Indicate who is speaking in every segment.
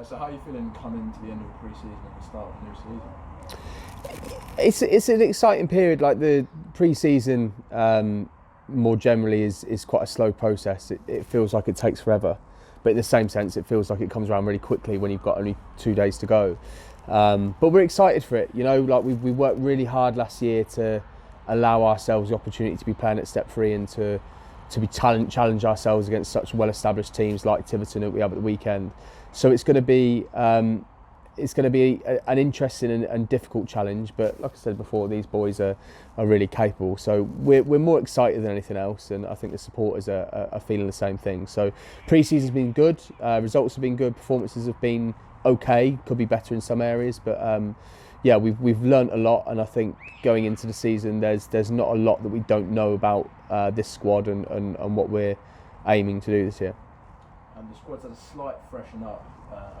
Speaker 1: So how are you feeling coming to the end of the pre-season and the start of the new season?
Speaker 2: It's an exciting period. Like the pre-season, more generally, is quite a slow process. It feels like it takes forever, but in the same sense, it feels like it comes around really quickly when you've got only 2 days to go. But we're excited for it. You know, like we worked really hard last year to allow ourselves the opportunity to be playing at step 3 and to challenge ourselves against such well-established teams like Tiverton that we have at the weekend. So it's going to be an interesting and difficult challenge. But like I said before, these boys are really capable. So we're more excited than anything else, and I think the supporters are feeling the same thing. So pre-season's been good, results have been good, performances have been okay. Could be better in some areas, but yeah, we've learnt a lot, and I think going into the season, there's not a lot that we don't know about this squad and what we're aiming to do this year.
Speaker 1: And the squad's had a slight freshen up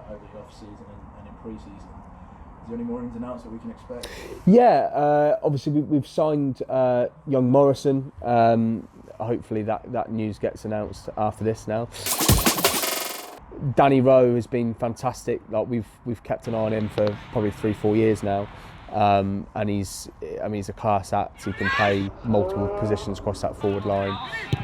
Speaker 1: over the off-season and in pre-season. Is there any more ins and outs that we can expect?
Speaker 2: Yeah, obviously we've signed young Morrison. Hopefully that news gets announced after this now. Danny Rowe has been fantastic. Like we've kept an eye on him for probably 3-4 years now, and he's a class act. He can play multiple positions across that forward line,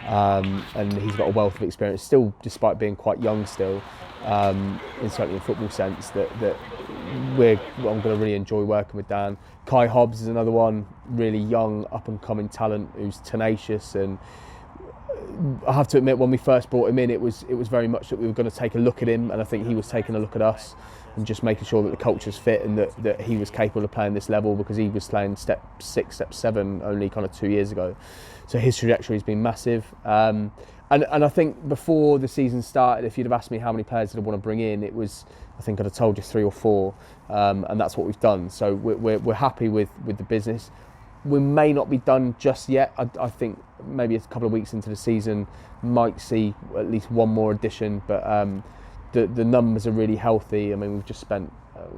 Speaker 2: and he's got a wealth of experience. Still, despite being quite young, still, certainly in football sense, that I'm going to really enjoy working with Dan. Kai Hobbs is another one, really young, up and coming talent who's tenacious. And I have to admit, when we first brought him in, it was very much that we were going to take a look at him, and I think he was taking a look at us and just making sure that the culture's fit and that he was capable of playing this level, because he was playing step 6, step 7 only kind of 2 years ago. So his trajectory has been massive. And I think before the season started, if you'd have asked me how many players did I want to bring in, I think I'd have told you 3 or 4, and that's what we've done. So we're happy with the business. We may not be done just yet. I think maybe a couple of weeks into the season might see at least one more addition, but the numbers are really healthy. I mean, we've just spent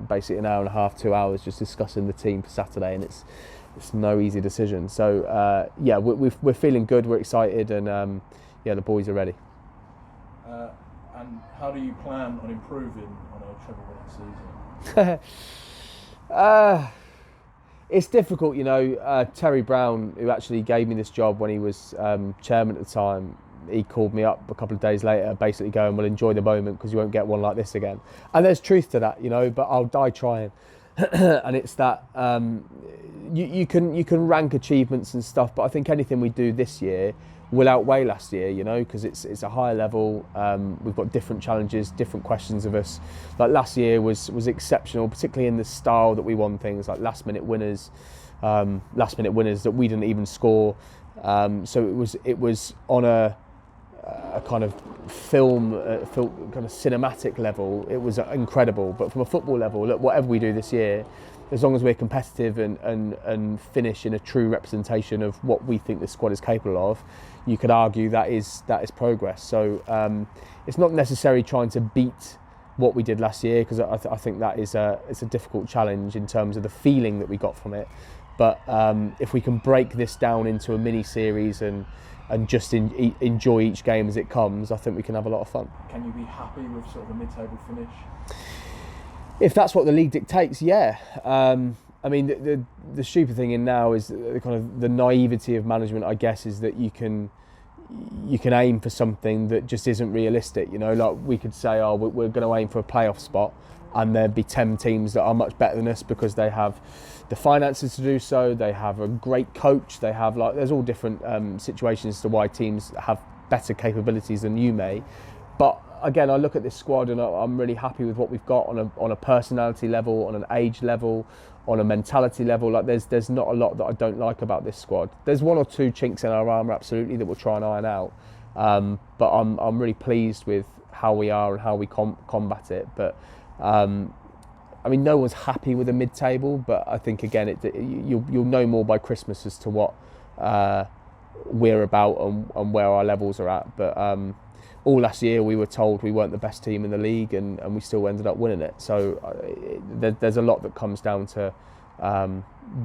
Speaker 2: basically an hour and a half, 2 hours just discussing the team for Saturday, and it's no easy decision. So yeah, we're feeling good, we're excited, and yeah, the boys are ready.
Speaker 1: And how do you plan on improving on a treble-winning season?
Speaker 2: It's difficult, you know. Terry Brown, who actually gave me this job when he was chairman at the time, he called me up a couple of days later, basically going, "Well, enjoy the moment because you won't get one like this again." And there's truth to that, you know. But I'll die trying. And it's that you can rank achievements and stuff, but I think anything we do this year will outweigh last year, you know, because it's a higher level. We've got different challenges, different questions of us. Like last year was exceptional, particularly in the style that we won things, like last minute winners that we didn't even score. So it was on a kind of film kind of cinematic level. It was incredible. But from a football level, look, whatever we do this year, as long as we're competitive and finish in a true representation of what we think this squad is capable of, you could argue that is progress. So it's not necessarily trying to beat what we did last year, because I think that it's a difficult challenge in terms of the feeling that we got from it. But if we can break this down into a mini series and just enjoy each game as it comes, I think we can have a lot of fun.
Speaker 1: Can you be happy with sort of a mid-table finish?
Speaker 2: If that's what the league dictates, yeah. I mean, the stupid thing in now is the kind of the naivety of management, I guess, is that you can aim for something that just isn't realistic. You know, like we could say, oh, we're going to aim for a playoff spot, and there'd be 10 teams that are much better than us because they have the finances to do so. They have a great coach. They have there's all different situations as to why teams have better capabilities than you may. But again, I look at this squad and I'm really happy with what we've got on a personality level, on an age level, on a mentality level. Like there's not a lot that I don't like about this squad. There's 1 or 2 chinks in our armour, absolutely, that we'll try and iron out. But I'm really pleased with how we are and how we combat it. But I mean, no one's happy with the mid-table, but I think again, you'll know more by Christmas as to what we're about and where our levels are at. But all last year we were told we weren't the best team in the league, and we still ended up winning it. So there's a lot that comes down to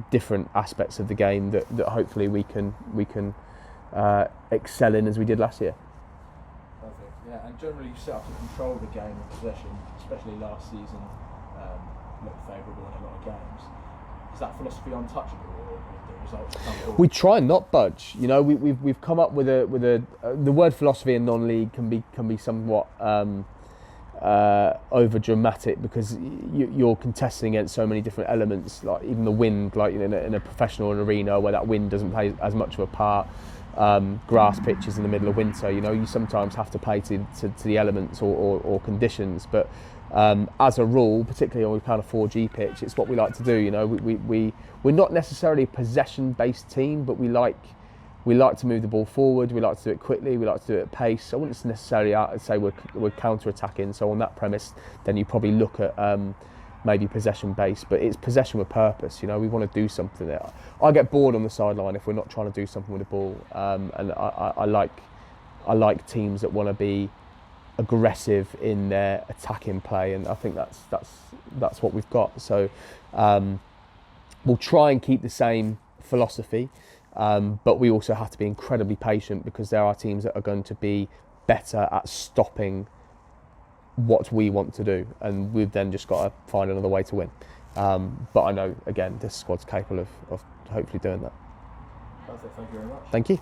Speaker 2: different aspects of the game that hopefully we can excel in as we did last year.
Speaker 1: Perfect. Yeah. and generally set up to control the game of possession, especially last season, looked favourable in a lot of games. Is that philosophy untouchable, or the results come forward?
Speaker 2: We try and not budge. You know, we've come up with the word philosophy in non-league can be somewhat over dramatic, because you're contesting against so many different elements, like even the wind, like in a professional arena where that wind doesn't play as much of a part. Grass pitches in the middle of winter, you know, you sometimes have to play to the elements or conditions, but as a rule, particularly on kind of 4G pitch, it's what we like to do. You know, we're not necessarily a possession-based team, but we like to move the ball forward. We like to do it quickly. We like to do it at pace. I wouldn't necessarily say we're counter-attacking. So on that premise, then you probably look at maybe possession-based, but it's possession with purpose. You know, we want to do something there. I get bored on the sideline if we're not trying to do something with the ball, and I like teams that want to be aggressive in their attacking play, and I think that's what we've got. So we'll try and keep the same philosophy, but we also have to be incredibly patient, because there are teams that are going to be better at stopping what we want to do, and we've then just got to find another way to win. But I know, again, this squad's capable of hopefully doing that.
Speaker 1: Perfect, thank you very much.
Speaker 2: Thank you.